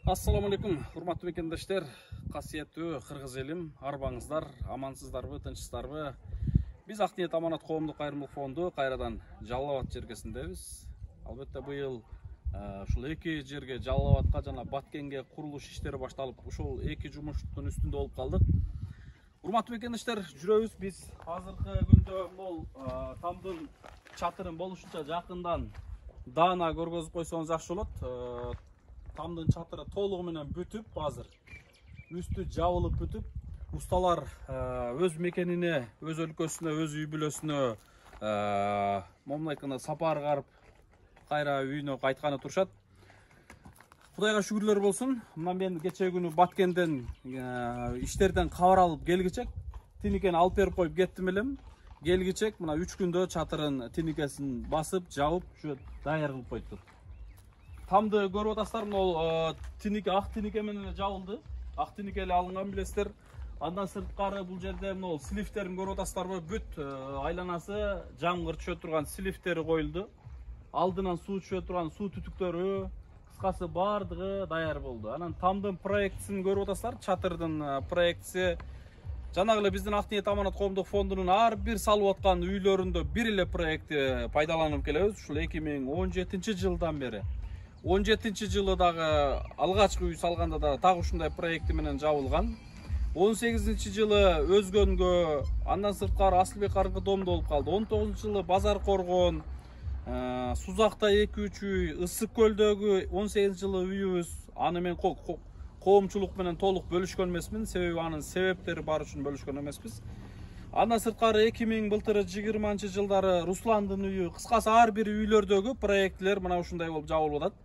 Assalamu алейкум, урматтуу мекендештер, касиеттүү кыргыз элим, арбаңыздар, амансыздарбы, тынчсыздарбы? Биз Ак-ниет аманат коомдук кайрымдуулук фонду кайрадан Жалал Абад жергесиндебиз. Албетте быйыл ушул эки жерге Жалал Абадка жана Баткенге курулуш иштери башталып, ушул эки жумуштун үстүндө болуп калдык. Урматтуу мекендештер, жүрөбүз биз азыркы күндө бул тамдын чатырын болушунча жакындан даана көргөзүп койсоңуз жакшы болот. Тамдын чатыры толугу менен бүтүп, азыр үстү жабылып бүтүп, усталар өз мекенине, өз өлкөсүнө, өз үй бүлөсүнө момун айтканда сапар карып, кайра үйүнө кайтканы турушат. Кудайга шүгүрлөр болсун. Мына мен кечээ күнү Баткенден иштерден кабар алып келгичек, тиникени алып берип коюп кеттим элем. Келгичек мына 3 күндө чатырын тиникесин басып, жабып, ушу даяр кылып коюптур. Тамды көрүп атасыздар, мына тинике, ак тинике менен жабылды. Ак тинике эле алынган билесиздер. Андан сырткары бул жерде мына сливтерин көрүп атасыздарбы? Бүт айланасы жамгыр түшө турган сливтери коюлду. Алдынан суу түшө турган суу түтүктөрү, кыскасы бардыгы даяр болду. Анан тамдын проектисин көрүп атасыздар, чатырдын проектиси. Жанагы эле биздин Ак-ниет аманат коомдук фондунун ар бир салып аткан үйлөрүндө бир эле проекти пайдаланып келебиз. Ушул 2017-жылдан бери. 17-жылы дагы алгачкы үй салганда да так ушундай проекти менен жабылган. 18-жылы Өзгөнгө, андан сырткары Асылбек аркы домдо болуп калды. 19-жылы Базар Коргон, Сузакта 2-3 үй, Ысык көлдөгү 18-жылы үйүбүз. Аны мен коомчулук менен толук бөлүшкөн эмесмин, себеби анын себептери бар үчүн бөлүшкөн эмеспиз. Андан сырткары 2020-жылдары Русландын үйү, кыскасы ар бир үйлөрдөгү проектлер мына ушундай болуп жабылып атат.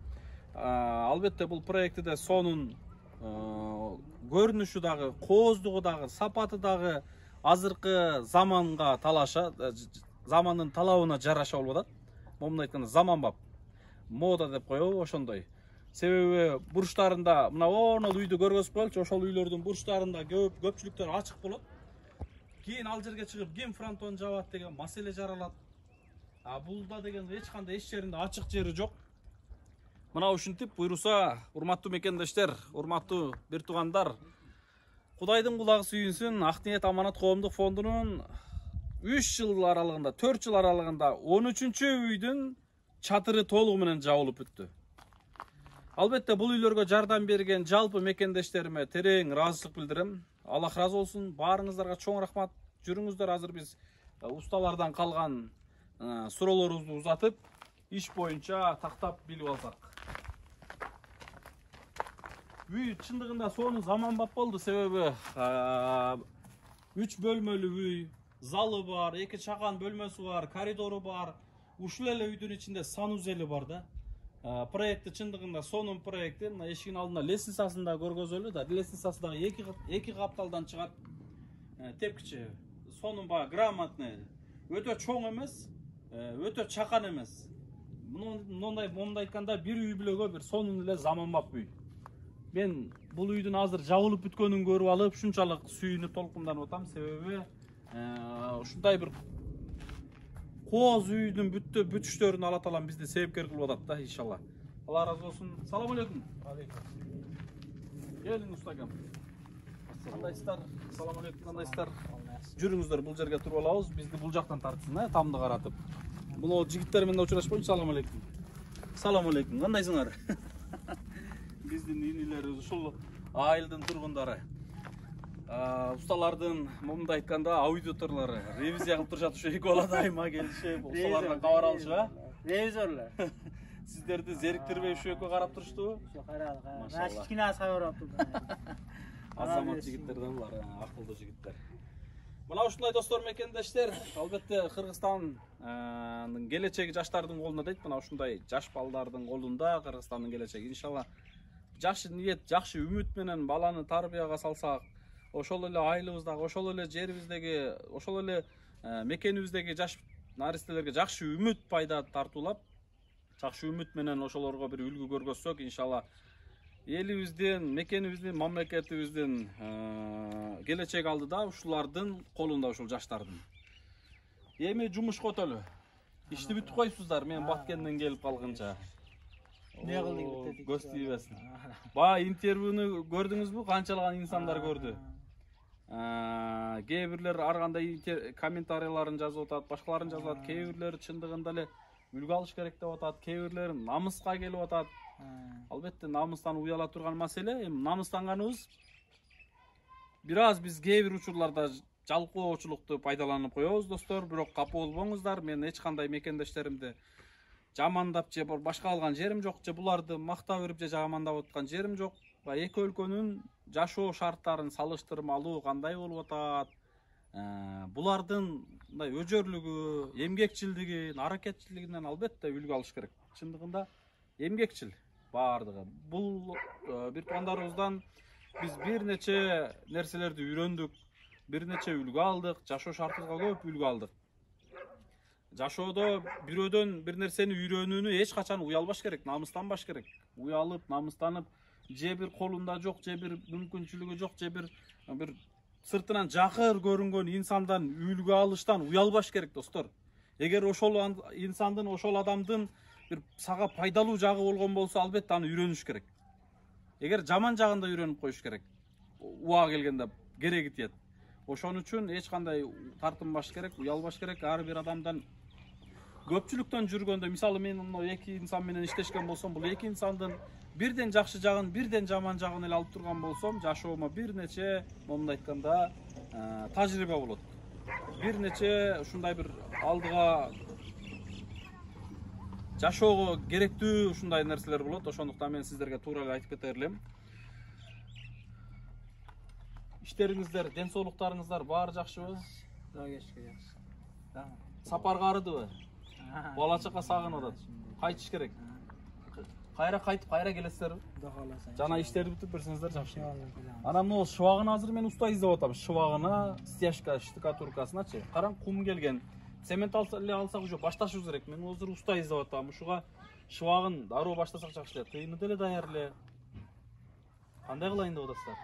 Албетте бул проектиде сонун көрүнүшү дагы, кооздугу дагы, сапаты дагы азыркы заманга талаша, замандын талабына жараша болуп атат. Момун айтканда заманбап, мода деп коебу, ошондой. Себеби бурчтарында мына онол үйдү көргөзүп коелучу, ошол үйлөрдүн бурчтарында көпчүлүктөр ачык болот. Кийин ал жерге чыгып ким фронтон жабат деген маселе жаралат. Булда деген эч кандай эч жеринде ачык жери жок. Мына ушинтип буйруса, урматтуу мекендештер, урматтуу бир туугандар, Кудайдын кулагы сүйүнсүн, Ак-ниет аманат коомдук фондунун 3 жыл аралыгында, 4 жыл аралыгында 13-чү үйдүн чатыры толугу менен жабылып бүттү. Албетте бул үйлөргө жардам берген жалпы мекендештериме терең ыраазычылык билдирем. Аллах разы болсун, баарыңыздарга чоң рахмат. Жүрүңүздөр, азыр биз усталардан калган суроолорубузду узатып, иш боюнча тактап билип алсак. Үй чындыгында сонун заманбап болду, себеби 3 бөлмөлүү үй, залы бар, 2 чакан бөлмөсү бар, коридору бар. Ушул эле үйдүн ичинде санузели бар да. Проекти чындыгында сонун проекти. Мына эшигин алдында лестницасын да көргөзөлү да. Лестницасы дагы 2 капталдан чыгат. Тепкичи, сонун баягы грамотный. Өтө чоң эмес, өтө чакан эмес. Момундай айтканда бир үй бүлөгө бир сонун эле заманбап үй. Мен бул үйдүн азыр жабылып бүткөнүн көрүп алып, ушунчалык сүйүнүп толкунданып атам, себеби ушундай бир кооз үйдүн бүтүштөрүн Алла таалам бизди себепкер кылып атат да, иншалла. Алла разы болсун. Салам алейкум. Келиң устакам. Кандайсыздар? Салам алейкум, кандайсыздар? Жүрүңүздөр, бул жерге туруп алабыз, бизди бул жактан тартсын, тамды каратып. Бул жигиттер менен учурашпайчы. Салам алейкум. Салам алейкум, кандайсыңар? Биздин инилерибиз, ушул айылдын тургундары. Усталардын момундай айтканда аудиторлору ревизия кылып турушат, ушу эки бала дайыма келишип, усталардан кабар алышып, Ревизорлор. Сиздерди зериктирбей ушу экөө карап туруштубу? Карап. Кичкене аз кабар алып. Азамат жигиттер да булар, акылдуу жигиттер. Мына ушундай достор, мекендештер, албетте Кыргызстандын келечеги жаштардын колунда дейт. Мына ушундай жаш балдардын колунда Кыргызстандын келечеги. Иншалла жакшы ниет, жакшы үмүт менен баланы тарбияга салсак, ошол эле айылыбыздагы, ошол эле жерибиздеги, ошол эле мекенибиздеги жаш наристелерге жакшы үмүт пайда тартуулап, жакшы үмүт менен ошолорго бир үлгү көргөзсөк, иншалла элибиздин, мекенибиздин, мамлекетибиздин келечеги алдыда ушулардын колунда, ушул жаштардын. Эми жумушка өтөлү. Ишти бүтүп коюпсуздар, мен Баткенден келип калгынча. Ne kıldık dedik. Göz tiybesin. Ba intervьюны gördüңүзбү? Канчалаган insanlar gördü? Кээ бирлер ар кандай комментарийларын жазып атат, башкаларын жазып атат. Кээ бирлер чындыгында эле үлгү алыш керек деп атат. Кээ бирлер намыска келип атат. Албетте намыстан уяла турган маселе. Эми намыстанганыбыз бир аз биз кээ бир учурларда жалкоочулукту пайдаланып коебуз, достор. Бирок капа болбоңуздар. Мен эч кандай мекендештеримди жамандап же башка алган жерим жок, же буларды мактап берип же жамандап аткан жерим жок. Эки өлкөнүн жашоо шарттарын салыштырмалуу кандай болуп атат? Булардын мындай өжөрлүгү, эмгекчилдиги, аракетчилигинен албетте үлгү алыш керек. Чындыгында эмгекчил баардыгы. Бул бир туугандарыбыздан биз бир нече нерселерди үйрөндүк, бир нече үлгү алдык, жашоо шартыбызга көп үлгү алдык. Жашоодо бирөөдөн бир нерсени үйрөнүүнү эч качан уялбаш керек, намыстанбаш керек. Уялып, намыстанып, же бир колунда жок, же бир мүмкүнчүлүгү жок, же бир сыртынан жакыр көрүнгөн инсандан үлгү алыштан уялбаш керек, достор. Эгер ошол инсандын, ошол адамдын бир сага пайдалуу жагы болгон болсо, албетте аны үйрөнүш керек. Эгер жаман жагын да үйрөнүп коюш керек. Убага келгенде кереги тиет. Ошон үчүн эч кандай тартынбаш керек, уялбаш керек. Ар бир адамдан көпчүлүктөн жүргөндө, мисалы мен эки инсан менен иштешкен болсом, бул эки инсандын бирден жакшы жагын, бирден жаман жагын эле алып турган болсом, жашоомо бир нече, момундай айтканда, тажрыйба болот. Бир нече ушундай бир алдыга жашоого керектүү ушундай нерселер болот. Ошондуктан мен сиздерге туура эле айтып кетер элем. Иштериңиздер, ден соолуктарыңыздар баары жакшыбы? Кудай кечке жакшы. Сапарга арыдыбы? Бала чака сагынып атат. Кайтыш керек. Кайра кайтып, кайра келесиздерби? Кудай кааласа. Жана иштерди бүтүп берсеңиздер жакшы. Анан могу шыбагына азыр мен уста издеп атам. Шыбагына, стяжка, штукатуркасыначы. Караң, кум келген. Цемент эле алсак уже башташыбыз керек. Мен азыр уста издеп атам. Ушуга шыбагын дароо баштасак жакшы эле. Тыйыны деле даяр эле. Кандай кылайын деп атасыздар?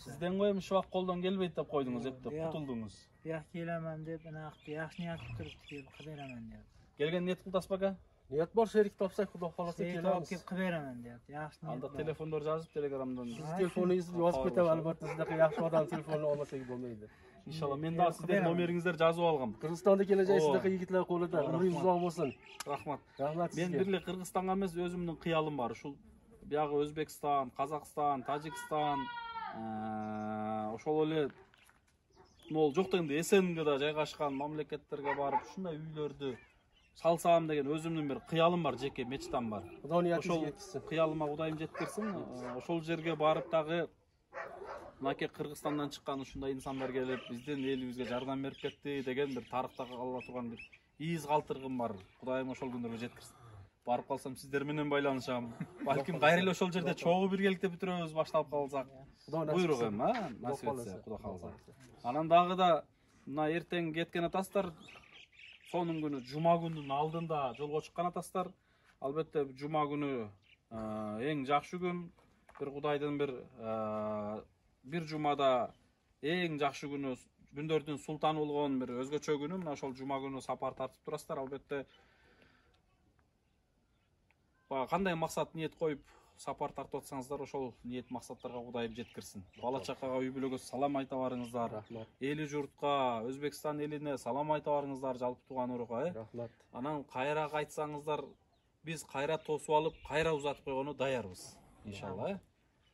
Сизден коем шыбак колдон келбейт деп койдуңуз, эптеп кутулдуңуз. Бияк келемем деп, бияк ният туруп келип кыберемен деп. Келген ниет кылдас бака? Ният бар, шерик тапсак, Кудай кааласа келебиз. Келип кыберемен деп. Жакшы ниет. Анда телефондор жазып, телеграмдан. Сиз телефонуңузду жазып кетем, албетте сиздеки жакшы адам телефонун алмасак болбойт. Иншалла мен дагы сиздердин номериңиздерди жазып алгам. Кыргызстанда келе сиздеки йигитлер колунда өмүрүңүз uzак болсун. Рахмат. Рахмат Мен сизге. бир эле Кыргызстанга эмес, өзүмдүн кыялым бар. Ушул биягы Өзбекстан, Казакстан, Тажикстан, ошол эле могул жок дегенде СНГда жайгашкан мамлекеттерге барып, ушундай үйлөрдү салсам деген өзүмдүн бир кыялым бар, жеке мечтам бар. Кудай ниятыңызды Ошол жеткизсин. кыялыма Кудайым жеткирсин. Ошол жерге барып дагы мынакей Кыргызстандан чыккан ушундай инсандар келип, биздин элибизге жардам берип кетти деген бир тарыхта кала турган бир из калтыргым бар. Кудайым ошол күндөргө жеткирсин. Барып калсам сиздер менен байланышам. Балким кайра эле ошол жерде чогуу биргеликте бүтүрөбүз, башталып калсак. Буйрук эми, насип этсе, Кудай кааласа. Анан дагы да мына эртең кеткен атасыздар. Сонун күнү, жума күнүнүн алдында жолго чыккан атасыздар. Албетте жума күнү эң жакшы күн. Бир Кудайдын бир жумада эң жакшы күнү, күндөрдүн султаны болгон бир өзгөчө күнү. Мына ошол жума күнү сапар тартып турасыздар. Албетте кандай максат ниет коюп сапар тартып атсаңыздар, ошол ниет максаттарга Кудайым жеткирсин. Бала чакага, үй бүлөгө салам айта барыңыздар. Эли журтка, Өзбекстан элине салам айта барыңыздар, жалпы тууган урууга. Рахмат. Анан кайра кайтсаңыздар, биз кайра тосуп алып, кайра узатып койгону даярбыз. Иншалла.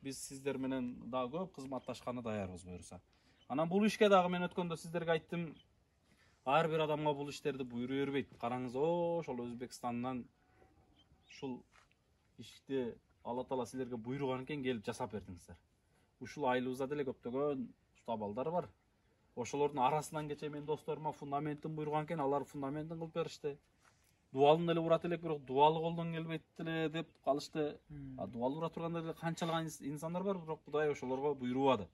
Биз сиздер менен дагы көп кызматташканы даярбыз буюрса. Анан бул ишке дагы мен өткөндө сиздерге айттым, ар бир адамга бул иштерди буйруй бербейт. Караңыз, ошол Өзбекстандан ушул ишти Алла Таала силерге буйруган экен, келип жасап бердиңиздер. Ушул айылыбызда деле көптөгөн уста балдар бар. Ошолордун арасынан кече мен досторума фундаментин буйруган экен, алар фундаментин кылып беришти. Дуалын эле урат элек, бирок дуалы колдон келбейт эле деп калышты. Дуал ура турганда деле канчалаган инсандар бар, бирок Кудай ошолорго буйрубады.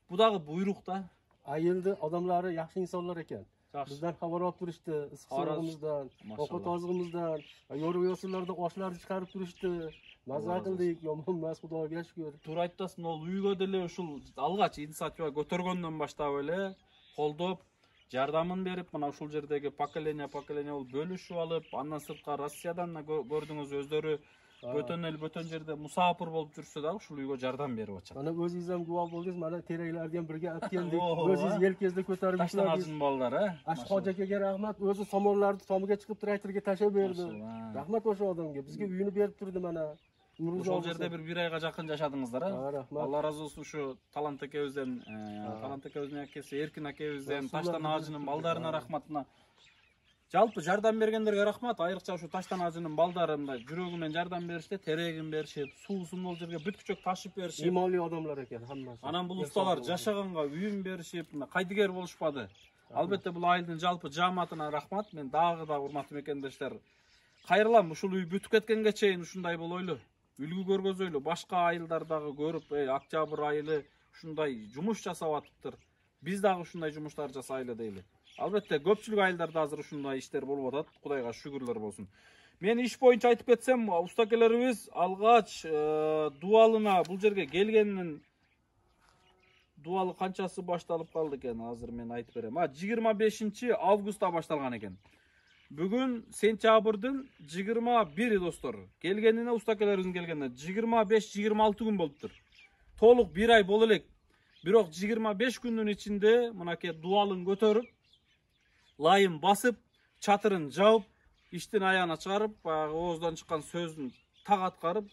Бу дагы буйрук да. Айылды адамлары жакшы инсандар экен. Bizden haber alıp duruştu, ısık soğuğumuzdan, okut azığımızdan, yoru yosurlarda koşuları çıkarıp duruştu. Nazar kıldık, yomulmaz Kudayga şükür. Тура айтасың, ол үйгө деле ушул алгач инициатива көтөргөндөн баштап эле колдоп, жардамын берип, мына ушул жердеги поколение болуп бөлүшүп алып, андан сыртка Россиядан көрдүңүз өздөрү Bötön жерде musafir болуп жүрсө дагы ушул үйгө жардам берип атышат. Mana өзүңүз куба болдуңуз, mana терегилерден бирге аткендик, өзүңүз елкезде көтөрүп Таштан ажын балдар, Ашқожа акеге рахмат, өзү соморларды томуга чыгып тракторге ташап берди. Рахмат ошо адамга. Бизге үйүнү берип турду mana. Ошол жерде бир айга жакын жашадыңыздар, Рахмат. Алла разы болсун ушу Талант акебизден, Талант акебиздин акеси Эркин акебизден, Таштан ажынын балдарына рахматына. Жалпы жардам бергендерге рахмат, айрыкча ушу Таштан ажынын балдары мындай жүрөгүмен жардам беришти, терегин беришип, суусун бул жерге бүт күчөк ташып беришип. Иманлуу адамдар экен хаммасы. Анан бул усталар жашаганга үйүн беришип, кайдыгер болушпады. Албетте бул айылдын жалпы жааматына рахмат. Мен дагы да урматтуу мекендештер, кайрылам ушул үй бүтүп кеткенге чейин ушундай болойлу. Үлгү көргөзөйлү. Башка айылдардагы көрүп, октябрь айылы ушундай жумуш жасап атыптыр. Биз дагы ушундай жумуштар жасайлы дейли. Албетте көпчүлүк айылдарда азыр ушундай иштер болуп атат. Кудайга шүгүрлөр болсун. Мен иш боюнча айтып кетсем, устакелерибиз алгач дуалына бул жерге келгенин дуалы канчасы башталып калды экен, азыр мен айтып берем. 25 августта башталган экен. Бүгүн сентябрдын 21 достор. Келгенине устакелерибиздин келгенине 25-26 күн болуптур. Толук 1 ай боло элек. Бирок 25 күндүн ичинде мынакей дуалын көтөрүп, лайын басып, чатырын жаып, иштин аягына чыгарып, ооздан чыккан сөздүн так аткарып,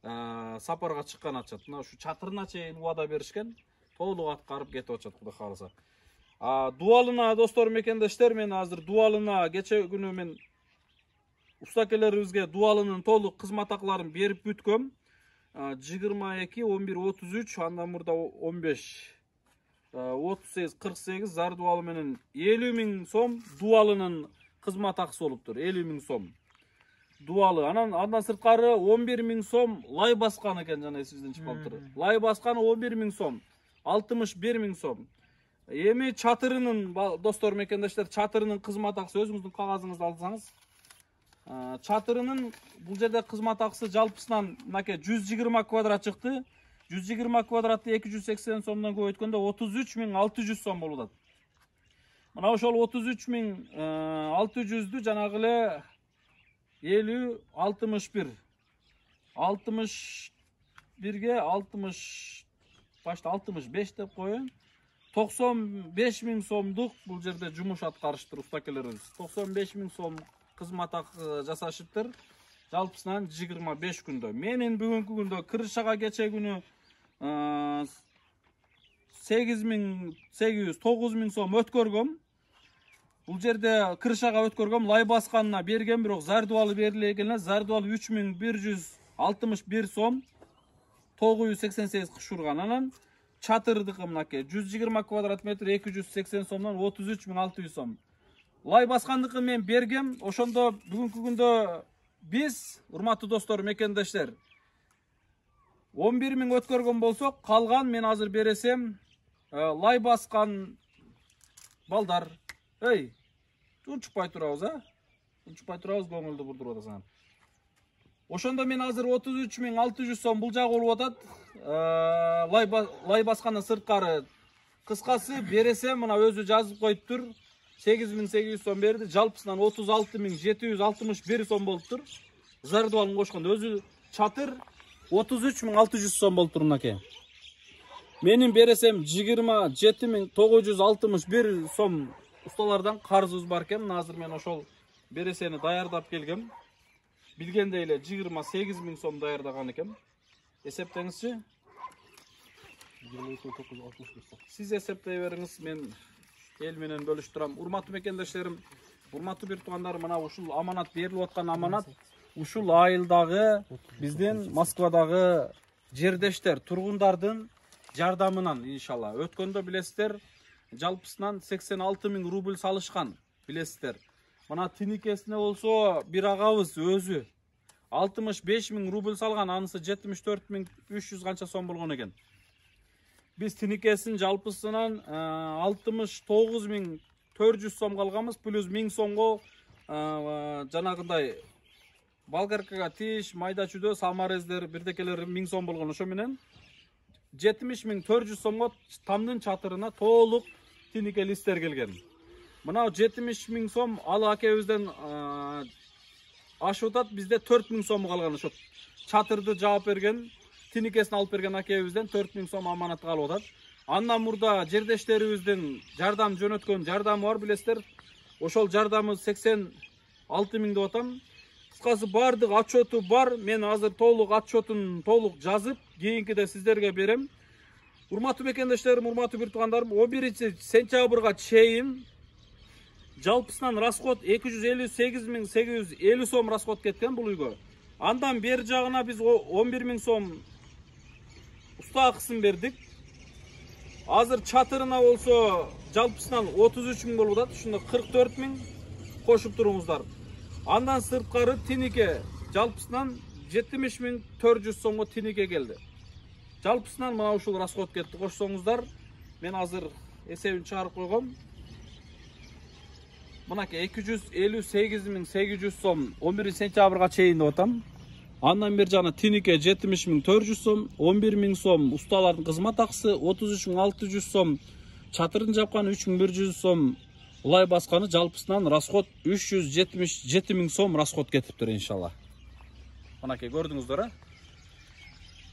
сапарга чыккан атышат. Мына ушу чатырына чейин убада беришкен, толук аткарып кетип атышат, Кудай кааласа. Дуалына достор мекендештер, мен азыр дуалына кече күнү мен устакелерибизге дуалынын толук кызмат акларын берип бүткөм. 22-11-33, андан мурда 15, 38-48 зар дуалы менен 50 000 сом дуалынын кызмат акысы болуптур. 50 000 сом дуалы. Андан сырткары 11 000 сом лай баскан экен, жана эсибизден чыкпаптыр. Лай басканы 11 000 сом, 61 000 сом. Эми чатырынын достор мекендештер, чатырынын кызмат акысы өзүңүздүн кагазыңызды алсаңыз, чатырынын бул жерде кызмат акысы жалпысынан мынакей 120 квадрат чыкты. 120 квадратты 280 сомдон көбөйткөндө 33 600 сом болуп атат. Мына ошол 33 600'дү жанагы эле 50 61 61ге 60 башта 65 деп коеюн. 95 000 сомдук бул жерде жумуш аткарыштыр устакелерибиз. 95 000 сом кызмат акы жасашыптыр. Жалпысынан 25 күндө. Менин бүгүнкү күндө кырышага кече күнү 8 000 сом өткөргөм. Бул жерде кырышага өткөргөм, лай басканына берген, бирок зар дуалы бериле экен. Зар дуалы 3161 сом 988 кыш урган. Анан чатырдыкы мынакей 120 квадрат метр 280 сомдон 33 600 сом. Лай баскандыкы мен бергем. Ошондо бүгүнкү күндө биз, урматтуу достор, мекендештер, 11 000 өткөргөн болсок, калган мен азыр бересем, лай баскан балдар. Унчукпай турабыз, унчукпай турабыз, көңүлдү бурдуруп атасың. Ошондо мен азыр 33 600 сом бул жагы болуп атат. Лай баскандан сырткары кыскасы бересем, мына өзү жазып коюптур. 8800 сом берди, жалпысынан 36 761 сом болуптур. Зар дуалын кошкондо өзү чатыр 33 600 сом болуптур мынакей. Менин бересем 27 961 сом усталардан карызыбыз бар экен. Азыр мен ошол бересени даярдап келгем. Билгендей эле 28 000 сом даярдаган экен. Эсептеңизчи? 20.965 сом. Сиз эсептей бериңиз, мен эл менен бөлүштүрөм. Урматтуу мекендештерим, урматтуу бир туугандар, мына ушул аманат берилип аткан аманат ушул айылдагы биздин Москвадагы жердештер, тургундардын жардамынан иншалла. Өткөндө билесиздер, жалпысынан 86 000 рубль салышкан, билесиздер. Мына тиникесине болсо бир агабыз өзү 65 000 рубль салган, анысы 74 300 канча сом болгон экен. Биз тиникесин жалпысынан 69 400 сом калганбыз, плюс 1000 сомго жанагындай болгаркага тиш, майда чүйдө, самарездер, бирдекелер 1000 сом болгон. Ошо менен 70 400 сомго тамдын чатырына толук тинике листтер келген. Мына 70 000 сом алы акебизден ашып атат. Бизде 4000 сом калган ошо. Чатырды жаап берген, тиникесин алып берген акебизден 4000 сом аманат калып атат. Андан мурда жердештерибиздин жардам жөнөткөн жардамы бар билесиздер. Ошол жардамы 86 миң деп атам. Кыскасы бардык отчету бар. Мен азыр толук отчетун толук жазып, кийинкиде сиздерге берем. Урматтуу мекендештерим, урматтуу бир туугандарым, 11-сентябрга чейин жалпысынан расход 258.850 сом расход кеткен бул үйгө. Андан бер жагына биз 11 миң сом уста акысын бердик. Азыр чатырына болсо жалпысынан 33 миң болуп атат. Ушунда 44 миң кошуп туруңуздар. Андан сырткары тинике жалпысынан 70.400 сомго тинике келди. Жалпысынан мына ушул расход кетти. Кошсоңуздар, мен азыр эсебин чыгарып койгом. Мынаке 258.800 сом 11-сентябрга чейин деп атам. Андан бер жана тинике 70.400 сом, 11 миң сом усталардын кызмат акысы, 33.600 сом чатырын жапканы, 3.100 сом улай басканы, жалпысынан расход 377 миң сом расход кетиптир иншалла. Мынаке көрдүңүздөр,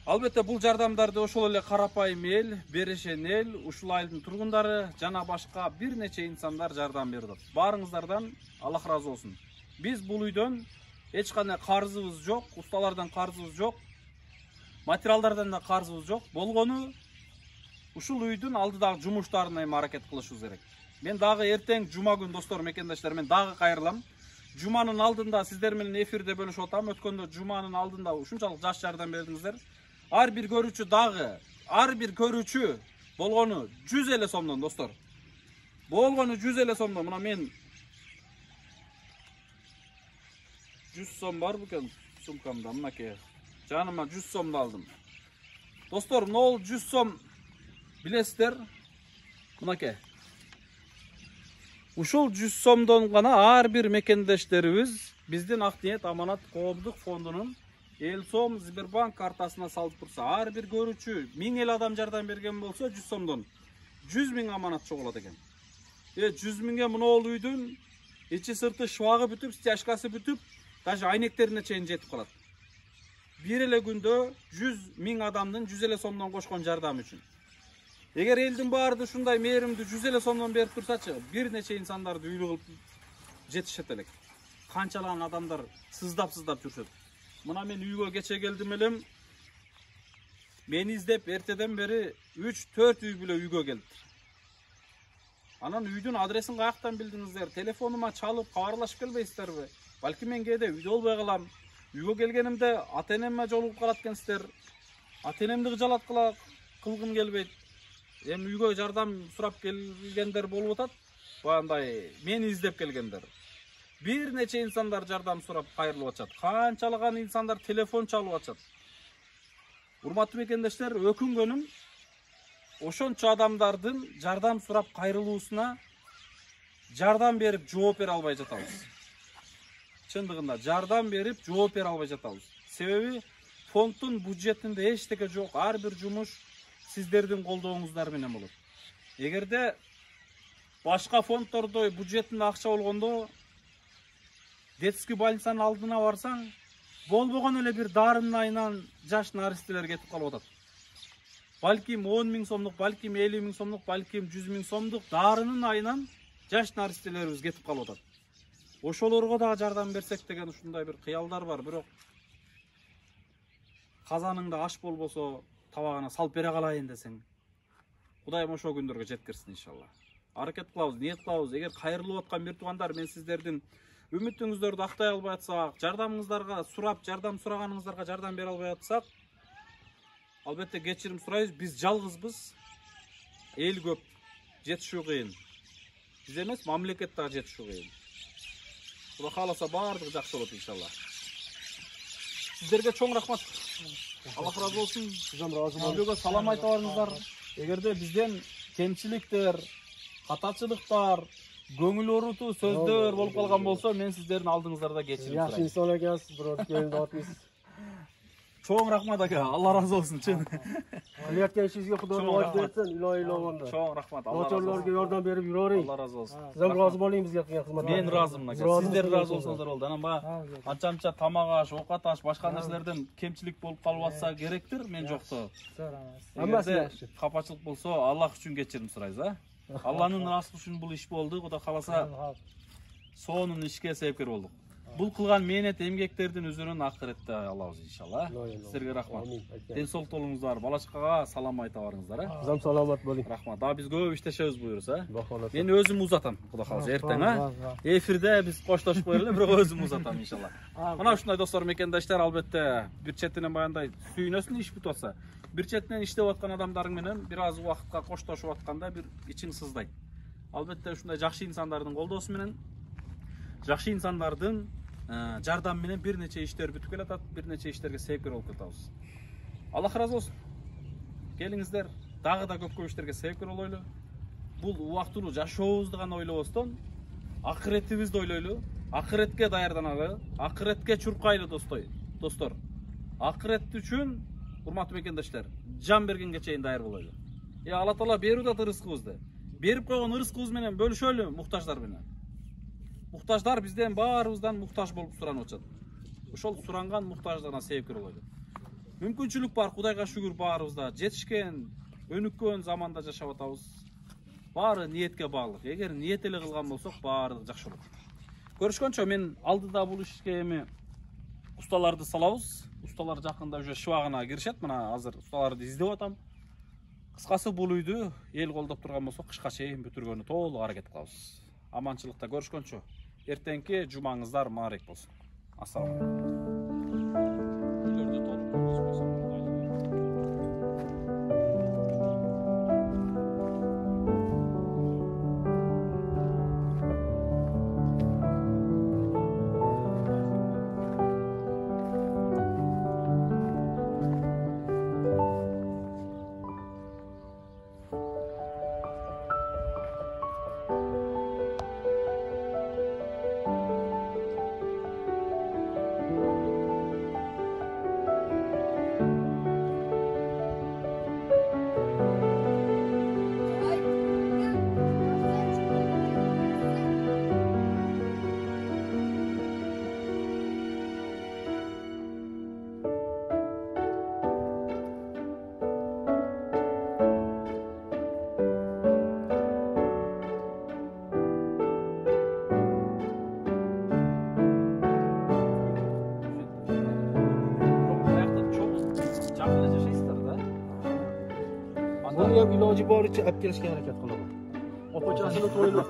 Албетте бул жардамдарды ошол эле карапайым эл, берешен эл, ушул айылдын тургундары жана башка бир нече инсандар жардам берди. Баарыңыздардан Аллах разы болсун. Биз бул үйдөн эч кандай карызыбыз жок, усталардан карызыбыз жок, материалдардан да карызыбыз жок. Болгону ушул үйдүн алдыдагы жумуштарына аракет кылышыбыз керек. Мен дагы эртең жума күн достор, мекендештер, мен дагы кайрылам. Жуманын алдында сиздер менен эфирде бөлүшүп атам. Өткөндө жуманын алдында ушунчалык жаш жардам бердиңиздер. Ар бир көрүүчү дагы, ар бир көрүүчү болгону 100 эле сомдон достор. Болгону 100 эле сомдон. Мына мен 100 сом бар бекен сумкамда, мынакей. Жаныма 100 сомду алдым. Достор, могул 100 сом билесиздер? Мынакей. Ушул 100 сомдон гана ар бир мекендештерибиз биздин Ак-ниет аманат коомдук фондунун эл сом Сбербанк картасына салып турса, ар бир көрүүчү 1000 эл адам жардам берген болсо 100 сомдон 100 миң аманат чогулат экен. 100 миңге мынол үйдүн ичи сырты шыбагы бүтүп, стяжкасы бүтүп, даже айнектерине чейин жетип калат. Бир эле күндө 100 миң адамдын 100 эле сомдон кошкон жардам үчүн. Эгер элдин баары ушундай мээримдүү 100 эле сомдон берип турсачы, бир нече инсандарды үйлүү кылып жетишет элек. Канчалаган адамдар сыздап жүрүшөт. Мына мен үйгө кече келдим элем. Мени издеп эртеден бери 3-4 үй бүлө үйгө келди. Анан үйдүн адресин каяктан билдиңиздер? Телефонума чалып кабарлашып келбейсиздерби? Балки мен кээде үйдө болбой калам. Үйгө келгенимде ата-энеме жолугуп калат экенсиздер. Ата-энемди кыжалат кылгым келбейт. Эми үйгө жардам сурап келгендер болуп атат. Баягындай мени издеп келгендер. Бир нече инсандар жардам сурап кайрылып атышат. Канчалаган инсандар телефон чалып атышат. Урматтуу мекендештер, өкүнгөнүм ошончо адамдардын жардам сурап кайрылуусуна жардам берип жооп бере албай жатабыз. Чындыгында жардам берип жооп бере албай жатабыз. Себеби фонддун бюджетинде эчтеке жок. Ар бир жумуш сиздердин колдооңуздар менен болот. Эгерде башка фонддордо бюджетинде акча болгондо детский больницанын алдына барсаң, болбогон эле бир дарынын айынан жаш наристелер кетип калып атат. Балким 10 миң сомдук, балким 50 миң сомдук, балким 100 миң сомдук дарынын айынан жаш наристелерибиз кетип калып атат. Ошолорго дагы жардам берсек деген ушундай бир кыялдар бар, бирок казаныңда аш болбосо табагына салып бере калайын десең, Кудайым ошо күндөргө жеткирсин иншалла. Аракет кылабыз, ниет кылабыз. Эгер кайрылып аткан бир туугандар, мен сиздердин үмүтүңүздөрдү актай албай атсак, жардамыңыздарга сурап, жардам сураганыңыздарга жардам бере албай атсак, албетте кечирим сурайбыз. Биз жалгызбыз. Эл көп, жетишүү кыйын. Биз эмес, мамлекет дагы жетишүү кыйын. Кудай кааласа баардыгы жакшы болот иншалла. Сиздерге чоң рахмат. Аллах разы болсун. Сизден разы болом. Үйгө салам айтып барыңыздар. Эгерде бизден кемчиликтер, катачылыктар, көңүл оорутуу сөздөр болуп калган болсо, мен сиздердин алдыңыздарда кечирим сурайм. Жакшы инсан экенсиз, бирок келип атабыз. Çoğun rahmat aka. Allah razı olsun. Çın. Qilayotgan ishingizga Xudo rivoj bersin, ilohiy. Çoğun rahmat. Allah razı olsun. Nochorlarga yordam berib yuravering. Allah razı olsun. Siz ham rozi bo'ling bizga qilgan xizmatlarga. Men rozimman aka. Sizler razı olsanızlar oldu. Ama ancha tamaq ash, ovqat ash, boshqa narsalardan kemchilik bo'lib qolsa kerakdir. Men jo'qdi. Hammasi yaxshi. Xafachilik bo'lsa, Alloh uchun kechirim so'raysiz, ha? Allohning rizqi uchun bu ish bo'ldi. Xudo xolasa sonunu ishga sebepkar bo'ldik. Bu qilgan mehnat emgaklardan o'zining oxiratda Alloh inshaalloh. Sizlarga rahmat. Densoq to'lingizlar, bola-chaqaga salom ayta boringizlar, ha? Siz ham salomat bo'ling. Rahmat. Daha biz ko'p ishlashamiz buyursa. Xudo xolasa. Men o'zim uzatam, xudo xolasa ertaga, ha? Efirda biz qo'shlashib qo'yaylik, biroq o'zim uzatam inshaalloh. Mana shunday do'stlar, mekandoshlar albatta bir chetidan bayanday suyunasini ish bitsa, bir chetidan ishlayotgan odamlaring bilan biroz vaqtga qo'shlashib atganda bir iching sizdaydi. Albatta shunday yaxshi insonlarning qo'ldosi bilan yaxshi insonlarning jardam bilan bir necha ishlar bitib keladi, bir necha ishlarga sebepkar bo'lib ketamiz. Alloh razı olsun. Kelingizlar, dag'ida ko'p ishlarga sebepkar bo'laylik. Bu vaqtni yashashimizni g'ana o'ylabosdan, oxiratimizni o'ylaylik. Oxiratga tayyorlanaylik, oxiratga churqaylik do'stlar. Oxirat uchun hurmatli mekandoshlar, jon bergungacha tayyor bo'laylik. Alloh taolo beruvdi rizqimizni. Berib qo'ygan rizqimiz bilan bo'lishaylik muhtojlar bilan. Muhtojlar bizden barımızdan muhtoj bo'lib so'ranib o'tadi. O'shol so'rangan muhtojlarga sebepkar bo'laylik. Mümkünçülük var, Xudayga şükür barımızda. Jetishken, önükкен zamanda yaşap atабыз. Bari niyetke bağlılık. Eğer niyet ele kılgan bolsak, bari жақсы olur. Görüşkөнчө men aldıda bu işke ustalardı salabыз. Ustalar жақында уже шыбагына киришет. Мына азыр ustaларды издеп атам. Кыскасы бул үйдү эл колдоп турган болсо, кышка чейин бүтүргөнү толук аракет кылабыз. Аманчылыкта görüşkөнчө. Эртеңки жумаңыздар маарек болсун. Ассаламу алейкум. Buni ham iloji boricha olib kelishga harakat qilaman. Opachasini to'yini